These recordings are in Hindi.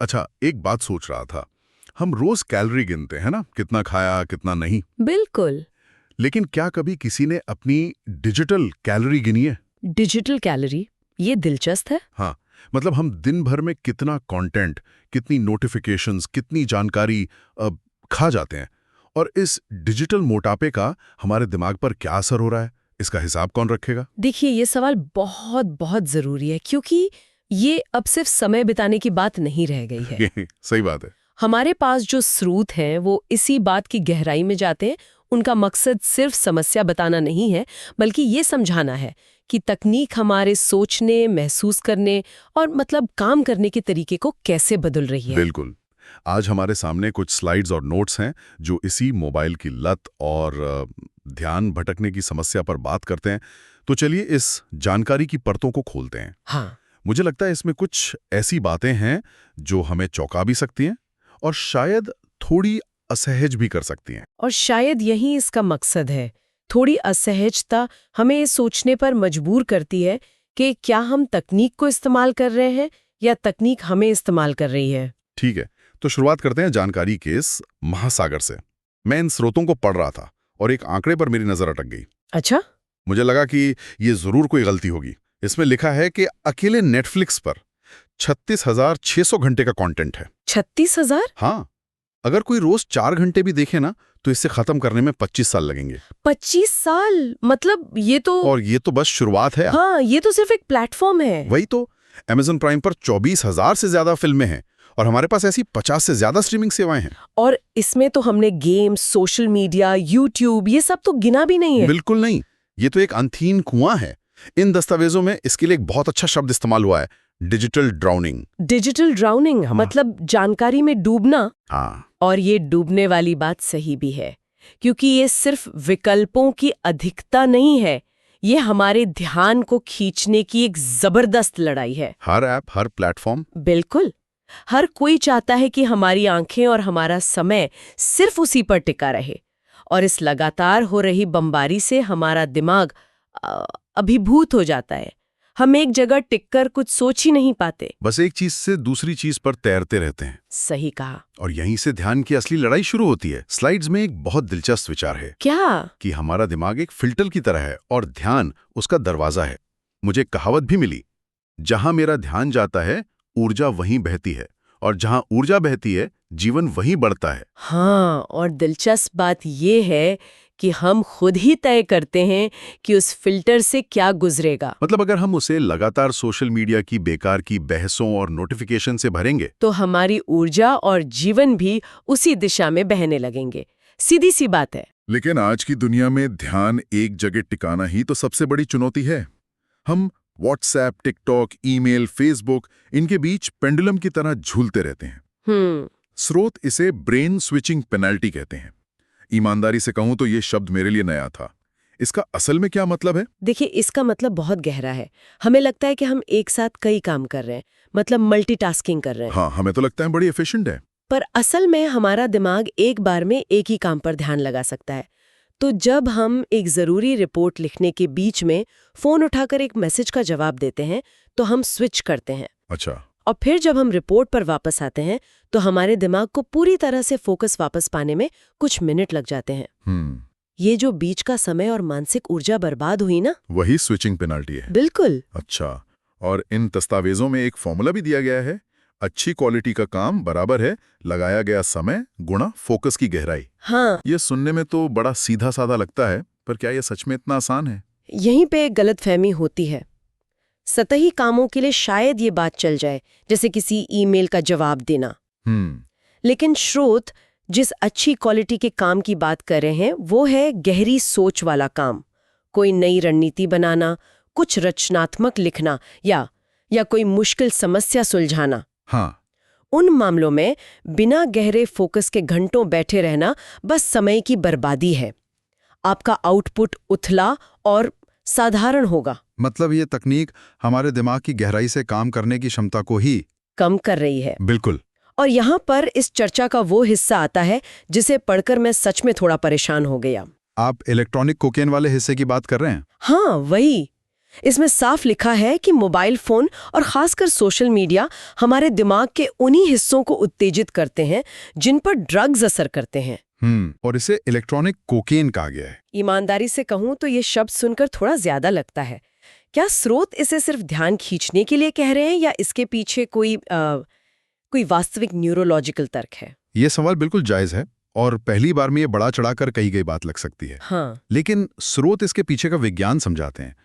अच्छा, एक बात सोच रहा था। हम रोज कैलोरी गिनते हैं ना, कितना खाया कितना नहीं। बिल्कुल। लेकिन क्या कभी किसी ने अपनी डिजिटल कैलोरी गिनी है? डिजिटल कैलोरी, ये दिलचस्प है। हाँ, मतलब हम दिन भर में कितना कंटेंट, कितनी नोटिफिकेशंस, कितनी जानकारी खा जाते हैं। और इस डिजिटल मोटापे का हमारे दिमाग पर क्या असर हो रहा है, इसका हिसाब कौन रखेगा? देखिए, ये सवाल बहुत बहुत जरूरी है, क्योंकि ये अब सिर्फ समय बिताने की बात नहीं रह गई है। सही बात है। हमारे पास जो स्रोत हैं वो इसी बात की गहराई में जाते हैं। उनका मकसद सिर्फ समस्या बताना नहीं है, बल्कि ये समझाना है कि तकनीक हमारे सोचने, महसूस करने और मतलब काम करने के तरीके को कैसे बदल रही है। बिल्कुल। आज हमारे सामने कुछ स्लाइड्स और नोट्स हैं जो इसी मोबाइल की लत और ध्यान भटकने की समस्या पर बात करते हैं। तो चलिए इस जानकारी की परतों को खोलते हैं। हाँ, मुझे लगता है इसमें कुछ ऐसी बातें हैं जो हमें चौंका भी सकती हैं और शायद थोड़ी असहज भी कर सकती हैं। और शायद यही इसका मकसद है। थोड़ी असहजता हमें ये सोचने पर मजबूर करती है कि क्या हम तकनीक को इस्तेमाल कर रहे हैं या तकनीक हमें इस्तेमाल कर रही है। ठीक है, तो शुरुआत करते हैं जानकारी के इस महासागर से। मैं इन स्रोतों को पढ़ रहा था और एक आंकड़े पर मेरी नजर अटक गई। अच्छा। मुझे लगा कि ये जरूर कोई गलती होगी। इसमें लिखा है कि अकेले नेटफ्लिक्स पर 36,600 घंटे का कंटेंट है। 36,000? हाँ, अगर कोई रोज 4 घंटे भी देखे ना, तो इसे खत्म करने में 25 साल लगेंगे। 25 साल? मतलब ये तो। और ये तो बस शुरुआत है। हाँ, ये तो सिर्फ एक प्लेटफॉर्म है। वही तो, Amazon प्राइम पर 24,000 से ज्यादा फिल्में हैं और हमारे पास ऐसी 50 से ज्यादा स्ट्रीमिंग सेवाएं हैं। और इसमें तो हमने गेम्स, सोशल मीडिया, यूट्यूब, ये सब तो गिना भी नहीं है। बिल्कुल नहीं, ये तो एक अनथीन कुआं है। इन दस्तावेजों में इसके लिए एक बहुत अच्छा शब्द इस्तेमाल हुआ है, डिजिटल ड्राउनिंग। डिजिटल ड्राउनिंग मतलब जानकारी में डूबना। हाँ, और ये डूबने वाली बात सही भी है, क्योंकि ये सिर्फ विकल्पों की अधिकता नहीं है, ये हमारे ध्यान को खींचने की एक जबरदस्त लड़ाई है। हर ऐप, हर प्लेटफॉर्म। बिल्कुल। हर कोई चाहता है कि हमारी आंखें और हमारा समय सिर्फ उसी पर टिका रहे। और इस लगातार हो रही बमबारी से हमारा दिमाग अभिभूत हो जाता है। हम एक जगह टिककर कुछ सोच ही नहीं पाते। बस एक चीज से दूसरी चीज पर तैरते रहते हैं। सही कहा। और यहीं से ध्यान की असली लड़ाई शुरू होती है। स्लाइड्स में एक बहुत दिलचस्प विचार है। क्या? कि हमारा दिमाग एक फिल्टर की तरह है और ध्यान उसका दरवाजा है। मुझे एक कहावत भी मिली, जहां मेरा ध्यान जाता है, ऊर्जा वहीं बहती है, और जहां ऊर्जा बहती है, जीवन वहीं बढ़ता है। हाँ, और दिलचस्प बात ये है कि हम खुद ही तय करते हैं कि उस फिल्टर से क्या गुजरेगा। मतलब अगर हम उसे लगातार सोशल मीडिया की बेकार की बहसों और नोटिफिकेशन से भरेंगे, तो हमारी ऊर्जा और जीवन भी उसी दिशा में बहने लगेंगे। सीधी सी बात है। लेकिन आज की दुनिया में ध्यान एक जगह टिकाना ही तो सबसे बड़ी चुनौती है। हम व्हाट्सएप, टिकटॉक, ईमेल, फेसबुक, इनके बीच पेंडुलम की तरह झूलते रहते हैं। स्रोत इसे ब्रेन स्विचिंग पेनल्टी कहते हैं। ईमानदारी से कहूं तो ये शब्द मेरे लिए नया था। इसका असल में क्या मतलब है? देखिए, इसका मतलब बहुत गहरा है। हमें लगता है कि हम एक साथ कई काम कर रहे हैं, मतलब मल्टीटास्किंग कर रहे हैं। हाँ, हमें तो लगता है बड़ी एफिशिएंट है। पर असल में हमारा दिमाग एक बार में एक ही काम पर ध्यान लगा सकता है। तो जब हम एक जरूरी रिपोर्ट लिखने के बीच में फोन उठाकर एक मैसेज का जवाब देते हैं, तो हम स्विच करते हैं। अच्छा। और फिर जब हम रिपोर्ट पर वापस आते हैं, तो हमारे दिमाग को पूरी तरह से फोकस वापस पाने में कुछ मिनट लग जाते हैं। ये जो बीच का समय और मानसिक ऊर्जा बर्बाद हुई ना, वही स्विचिंग पेनल्टी है। बिल्कुल। अच्छा, और इन दस्तावेजों में एक फॉर्मूला भी दिया गया है, अच्छी क्वालिटी का काम बराबर है लगाया गया समय गुणा फोकस की गहराई। हाँ, ये सुनने में तो बड़ा सीधा साधा लगता है, पर क्या ये सच में इतना आसान है? यहीं पे एक गलतफहमी होती है। सतही कामों के लिए शायद ये बात चल जाए, जैसे किसी ईमेल का जवाब देना। लेकिन स्रोत जिस अच्छी क्वालिटी के काम की बात कर रहे हैं, वो है गहरी सोच वाला काम। कोई नई रणनीति बनाना, कुछ रचनात्मक लिखना या कोई मुश्किल समस्या सुलझाना। हाँ। उन मामलों में बिना गहरे फोकस के घंटों बैठे रहना बस समय की बर्बादी है। आपका आउटपुट उथला और साधारण होगा। मतलब ये तकनीक हमारे दिमाग की गहराई से काम करने की क्षमता को ही कम कर रही है। बिल्कुल। और यहाँ पर इस चर्चा का वो हिस्सा आता है जिसे पढ़कर मैं सच में थोड़ा परेशान हो गया। आप इलेक्ट्रॉनिक कोकेन वाले हिस्से की बात कर रहे हैं? हाँ, वही। इसमें साफ लिखा है कि मोबाइल फोन और खासकर सोशल मीडिया हमारे दिमाग के उन्हीं हिस्सों को उत्तेजित करते हैं जिन पर ड्रग्स असर करते हैं। और इसे इलेक्ट्रॉनिक कोकेन कहा गया है। ईमानदारी से कहूं तो ये शब्द सुनकर थोड़ा ज्यादा लगता है। क्या स्रोत इसे सिर्फ ध्यान खींचने के लिए कह रहे हैं या इसके पीछे कोई वास्तविक न्यूरोलॉजिकल तर्क है? ये सवाल बिल्कुल जायज है और पहली बार में ये बड़ा चढ़ाकर कही गई बात लग सकती है। हाँ। लेकिन स्रोत इसके पीछे का विज्ञान समझाते हैं।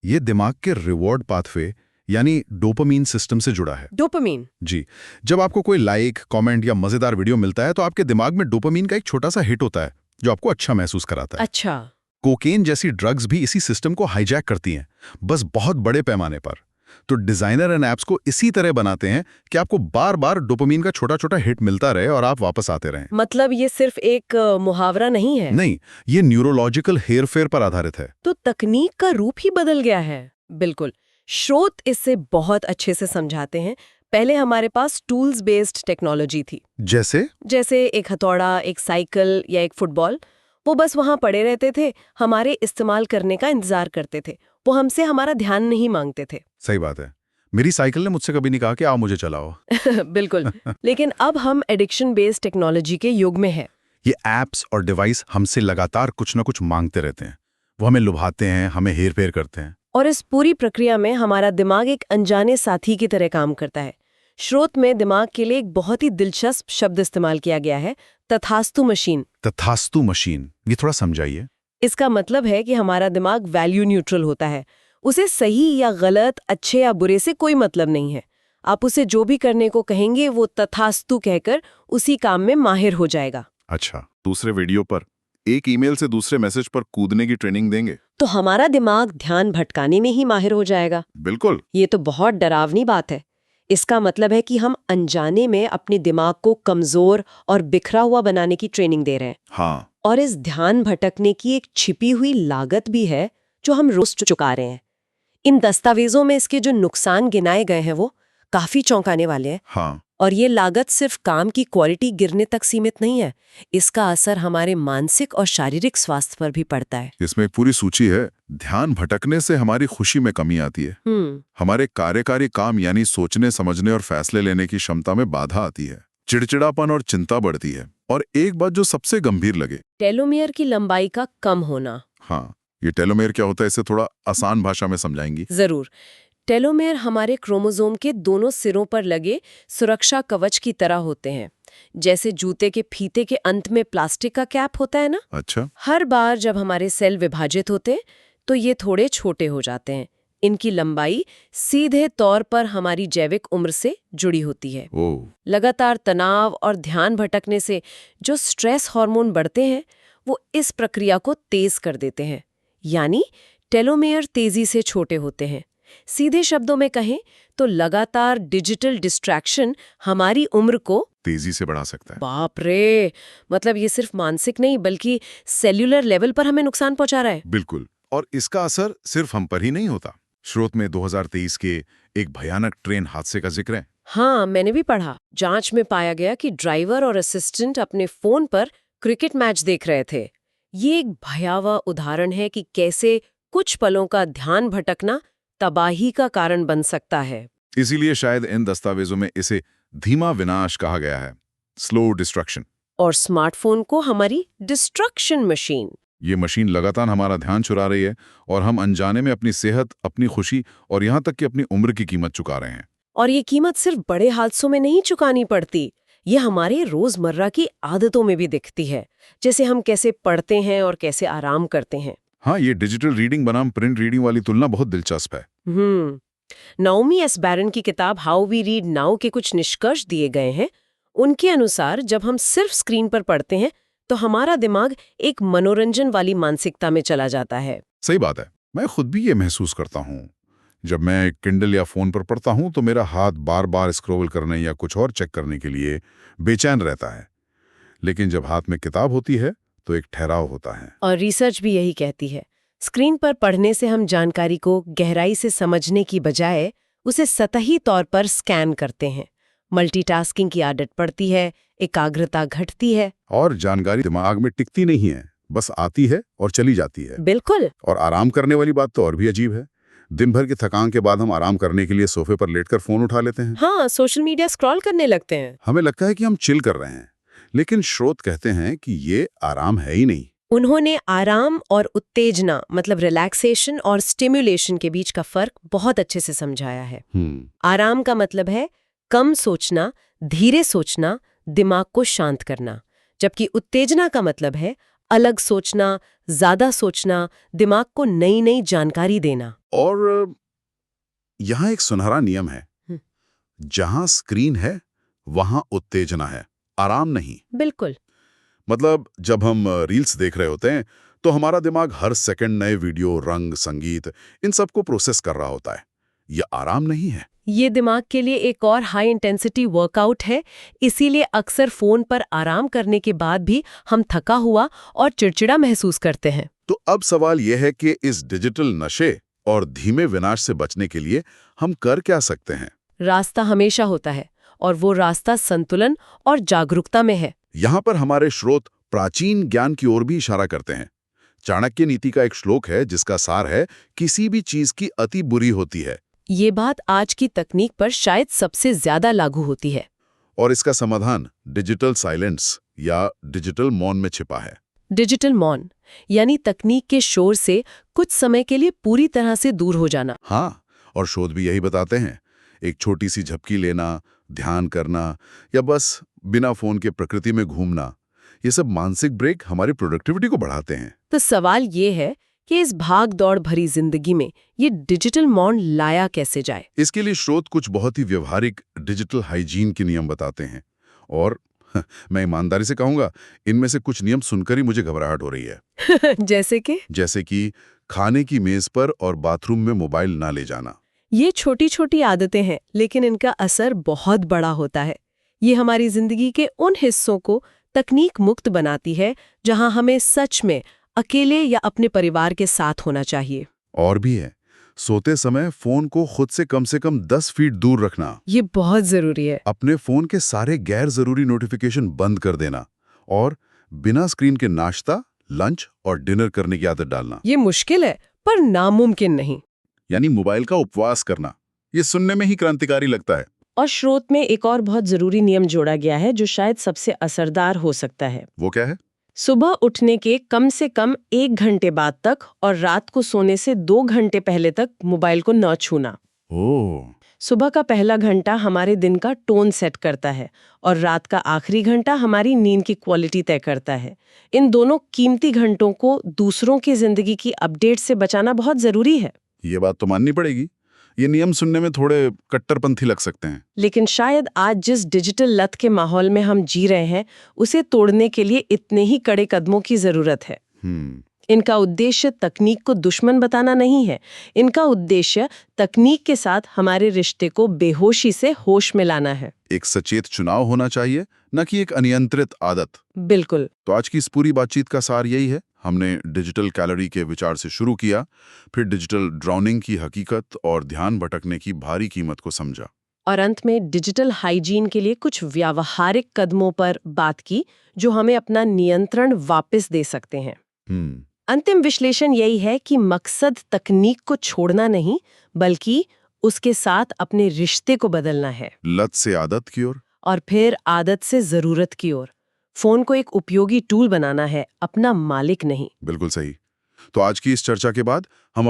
ये दिमाग के रिवॉर्ड पाथवे यानी डोपामीन सिस्टम से जुड़ा है। डोपामीन? जी। जब आपको कोई लाइक, कमेंट या मजेदार वीडियो मिलता है तो आपके दिमाग में डोपामीन का एक छोटा सा हिट होता है जो आपको अच्छा महसूस कराता है। अच्छा। कोकेन जैसी ड्रग्स भी इसी सिस्टम को हाईजैक करती हैं, बस बहुत बड़े पैमाने पर। तो डिजाइनर एंड ऐप्स को इसी तरह बनाते हैं कि आपको बार बार डोपामीन का छोटा छोटा हिट मिलता रहे और आप वापस आते रहें। मतलब ये सिर्फ एक मुहावरा नहीं है? नहीं, ये न्यूरोलॉजिकल हेरफेर पर आधारित है। तो तकनीक का रूप ही बदल गया है। बिल्कुल। स्रोत इससे बहुत अच्छे से समझाते हैं। पहले हमारे पास टूल्स बेस्ड टेक्नोलॉजी थी। जैसे एक हथौड़ा, एक साइकिल या एक फुटबॉल। वो बस वहां पड़े रहते थे, हमारे इस्तेमाल करने का इंतजार करते थे। वो हमसे हमारा ध्यान नहीं मांगते थे। सही बात है। मेरी साइकिल ने मुझसे कभी नहीं कहा कि आओ मुझे चलाओ। बिल्कुल। लेकिन अब हम एडिक्शन बेस्ड टेक्नोलॉजी के युग में हैं। ये एप्स और डिवाइस हमसे लगातार कुछ न कुछ मांगते रहते हैं। वो हमें लुभाते हैं, हमें हेरफेर करते हैं। और इस पूरी प्रक्रिया में हमारा दिमाग एक अनजाने साथी की तरह काम करता है। स्रोत में दिमाग के लिए एक बहुत ही दिलचस्प शब्द इस्तेमाल किया गया है, तथास्तु मशीन। तथास्तु मशीन, ये थोड़ा समझाइए। इसका मतलब है कि हमारा दिमाग वैल्यू न्यूट्रल होता है। उसे सही या गलत, अच्छे या बुरे से कोई मतलब नहीं है। आप उसे जो भी करने को कहेंगे वो तथास्तु कहकर उसी काम में माहिर हो जाएगा। अच्छा, दूसरे वीडियो पर एक ईमेल से दूसरे मैसेज पर कूदने की ट्रेनिंग देंगे तो हमारा दिमाग ध्यान भटकाने में ही माहिर हो जाएगा। बिल्कुल। ये तो बहुत डरावनी बात है। इसका मतलब है कि हम अनजाने में अपने दिमाग को कमजोर और बिखरा हुआ बनाने की ट्रेनिंग दे रहे हैं। हाँ। और इस ध्यान भटकने की एक छिपी हुई लागत भी है जो हम रोज चुका रहे हैं। इन दस्तावेजों में इसके जो नुकसान गिनाए गए हैं वो काफी चौंकाने वाले हैं। हाँ। और ये लागत सिर्फ काम की क्वालिटी गिरने तक सीमित नहीं है, इसका असर हमारे मानसिक और शारीरिक स्वास्थ्य पर भी पड़ता है। इसमें एक पूरी सूची है। ध्यान भटकने से हमारी खुशी में कमी आती है। हमारे कार्यकारी काम यानी सोचने, समझने और फैसले लेने की क्षमता में बाधा आती है। चिड़चिड़ापन और चिंता बढ़ती है। और एक बात जो सबसे गंभीर लगे, टेलोमेयर की लंबाई का कम होना। हाँ, ये टेलोमेयर क्या होता है, इसे थोड़ा आसान भाषा में समझाएंगी? जरूर। टेलोमेयर हमारे क्रोमोसोम के दोनों सिरों पर लगे सुरक्षा कवच की तरह होते हैं। जैसे जूते के फीते के अंत में प्लास्टिक का कैप होता है ना। अच्छा। हर बार जब हमारे सेल विभाजित होते हैं तो ये थोड़े छोटे हो जाते हैं। इनकी लंबाई सीधे तौर पर हमारी जैविक उम्र से जुड़ी होती है। लगातार तनाव और ध्यान भटकने से जो स्ट्रेस हार्मोन बढ़ते हैं वो इस प्रक्रिया को तेज कर देते हैं, यानी टेलोमेयर तेजी से छोटे होते हैं। सीधे शब्दों में कहें तो लगातार डिजिटल डिस्ट्रैक्शन हमारी उम्र को तेजी से बढ़ा सकता है। बाप रे, मतलब ये सिर्फ मानसिक नहीं बल्कि सेल्यूलर लेवल पर हमें नुकसान पहुंचा रहा है। बिल्कुल। और इसका असर सिर्फ हम पर ही नहीं होता। स्रोत में 2023 के एक भयानक ट्रेन हादसे का जिक्र है। हाँ, मैंने भी पढ़ा। जांच में पाया गया कि ड्राइवर और असिस्टेंट अपने फोन पर क्रिकेट मैच देख रहे थे। ये एक भयावह उदाहरण है कि कैसे कुछ पलों का ध्यान भटकना तबाही का कारण बन सकता है। इसीलिए शायद इन दस्तावेजों में इसे धीमा विनाश कहा गया है, स्लो डिस्ट्रक्शन। और स्मार्टफोन को हमारी डिस्ट्रक्शन मशीन। ये मशीन लगातार हमारा ध्यान चुरा रही है और हम अनजाने में अपनी सेहत, अपनी खुशी और यहाँ तक कि अपनी उम्र की कीमत चुका रहे हैं। और ये कीमत सिर्फ बड़े हादसों में नहीं चुकानी पड़ती, ये हमारे रोजमर्रा की आदतों में भी दिखती है, जैसे हम कैसे पढ़ते हैं और कैसे आराम करते हैं। हाँ, ये डिजिटल रीडिंग बनाम प्रिंट रीडिंग वाली तुलना बहुत दिलचस्प है। नाओमी एस बैरन की किताब हाउ वी रीड नाउ के कुछ निष्कर्ष दिए गए हैं। उनके अनुसार जब हम सिर्फ स्क्रीन पर पढ़ते हैं तो हमारा दिमाग एक मनोरंजन वाली मानसिकता में चला जाता है। सही बात है। मैं खुद भी ये महसूस करता हूँ। जब मैं किंडल या फोन पर पढ़ता हूँ तो मेरा हाथ बार बार स्क्रॉल करने या कुछ और चेक करने के लिए बेचैन रहता है। लेकिन जब हाथ में किताब होती है तो एक ठहराव होता है। और रिसर्च भी यही कहती है। स्क्रीन पर पढ़ने से हम जानकारी को गहराई से समझने की बजाय उसे सतही तौर पर स्कैन करते हैं। मल्टीटास्किंग की आदत पड़ती है, एकाग्रता घटती है और जानकारी दिमाग में टिकती नहीं है, बस आती है और चली जाती है। बिल्कुल। और आराम करने वाली बात तो और भी अजीब है। दिन भर की थकान के बाद हम आराम करने के लिए सोफे पर लेटकर फोन उठा लेते हैं। हाँ, सोशल मीडिया स्क्रॉल करने लगते हैं। हमें लगता है कि हम चिल कर रहे हैं, लेकिन स्रोत कहते हैं कि ये आराम है ही नहीं। उन्होंने आराम और उत्तेजना मतलब रिलैक्सेशन और स्टिम्युलेशन के बीच का फर्क बहुत अच्छे से समझाया है। आराम का मतलब है कम सोचना, धीरे सोचना, दिमाग को शांत करना, जबकि उत्तेजना का मतलब है अलग सोचना, ज्यादा सोचना, दिमाग को नई नई जानकारी देना। और यहाँ एक सुनहरा नियम है, जहां स्क्रीन है वहां उत्तेजना है, आराम नहीं। बिल्कुल। मतलब जब हम रील्स देख रहे होते हैं तो हमारा दिमाग हर सेकंड नए वीडियो, रंग, संगीत, इन सब को प्रोसेस कर रहा होता है। यह आराम नहीं है। ये दिमाग के लिए एक और हाई इंटेंसिटी वर्कआउट है, इसीलिए अक्सर फोन पर आराम करने के बाद भी हम थका हुआ और चिड़चिड़ा महसूस करते हैं। तो अब सवाल यह है कि इस डिजिटल नशे और धीमे विनाश से बचने के लिए हम कर क्या सकते हैं? रास्ता हमेशा होता है, और वो रास्ता संतुलन और जागरूकता में है। यहाँ पर हमारे स्रोत प्राचीन ज्ञान की ओर भी इशारा करते हैं। चाणक्य नीति का एक श्लोक है जिसका सार है, किसी भी चीज की अति बुरी होती है। ये बात आज की तकनीक पर शायद सबसे ज्यादा लागू होती है। और इसका समाधान डिजिटल साइलेंस या डिजिटल मौन में छिपा है। डिजिटल मौन यानी तकनीक के शोर से कुछ समय के लिए पूरी तरह से दूर हो जाना। हाँ, और शोध भी यही बताते हैं। एक छोटी सी झपकी लेना, ध्यान करना या बस बिना फोन के प्रकृति में घूमना, ये सब मानसिक ब्रेक हमारी प्रोडक्टिविटी को बढ़ाते हैं। तो सवाल ये है कि इस भाग दौड़ भरी जिंदगी में ये डिजिटल मौन लाया कैसे जाए? इसके लिए स्रोत कुछ बहुत ही व्यवहारिक डिजिटल हाइजीन के नियम बताते हैं। और मैं ईमानदारी से कहूंगा, इनमें से कुछ नियम सुनकर ही मुझे घबराहट हो रही है। जैसे कि खाने की मेज पर और बाथरूम में मोबाइल ना ले जाना। ये छोटी छोटी आदतें हैं, लेकिन इनका असर बहुत बड़ा होता है। ये हमारी जिंदगी के उन हिस्सों को तकनीक मुक्त बनाती है जहां हमें सच में अकेले या अपने परिवार के साथ होना चाहिए। और भी है, सोते समय फोन को खुद से कम 10 फीट दूर रखना। ये बहुत जरूरी है। अपने फोन के सारे गैर जरूरी नोटिफिकेशन बंद कर देना और बिना स्क्रीन के नाश्ता, लंच और डिनर करने की आदत डालना। ये मुश्किल है पर नामुमकिन नहीं। यानी मोबाइल का उपवास करना। ये सुनने में ही क्रांतिकारी लगता है। और स्रोत में एक और बहुत जरूरी नियम जोड़ा गया है जो शायद सबसे असरदार हो सकता है। वो क्या है? सुबह उठने के कम से कम 1 घंटे बाद तक और रात को सोने से 2 घंटे पहले तक मोबाइल को न छूना। ओह। सुबह का पहला घंटा हमारे दिन का टोन सेट करता है और रात का आखिरी घंटा हमारी नींद की क्वालिटी तय करता है। इन दोनों कीमती घंटों को दूसरों की जिंदगी की अपडेट से बचाना बहुत जरूरी है। ये बात तो माननी पड़ेगी। ये नियम सुनने में थोड़े कट्टरपंथी लग सकते हैं, लेकिन शायद आज जिस डिजिटल लत के माहौल में हम जी रहे हैं, उसे तोड़ने के लिए इतने ही कड़े कदमों की जरूरत है। इनका उद्देश्य तकनीक को दुश्मन बताना नहीं है। इनका उद्देश्य तकनीक के साथ हमारे रिश्ते को बेहोशी से होश में लाना है। एक सचेत चुनाव होना चाहिए, न कि एक अनियंत्रित आदत। बिल्कुल। तो आज की इस पूरी बातचीत का सार यही है। हमने डिजिटल कैलोरी के विचार से शुरू किया, फिर डिजिटल ड्राउनिंग की हकीकत और ध्यान भटकने की भारी कीमत को समझा, और अंत में डिजिटल हाइजीन के लिए कुछ व्यावहारिक कदमों पर बात की जो हमें अपना नियंत्रण वापस दे सकते हैं। अंतिम विश्लेषण यही है कि मकसद तकनीक को छोड़ना नहीं, बल्कि उसके साथ अपने रिश्ते को बदलना है। लत से आदत की ओर और फिर आदत से जरूरत की ओर। फोन को एक उपयोगी टूल बनाना है, अपना मालिक नहीं। बिल्कुल सही। तो आज की इस चर्चा के बाद हम